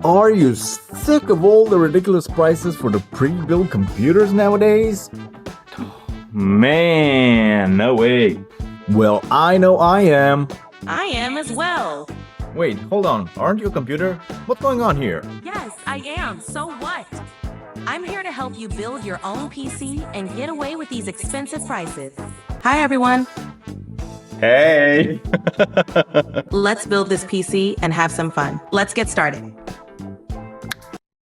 Are you sick of all the ridiculous prices for the pre-built computers nowadays? Man, no way. Well, I know I am. I am as well. Wait, hold on. Aren't you a computer? What's going on here? Yes, I am. So what? I'm here to help you build your own PC and get away with these expensive prices. Hi, everyone. Hey! Let's build this PC and have some fun. Let's get started.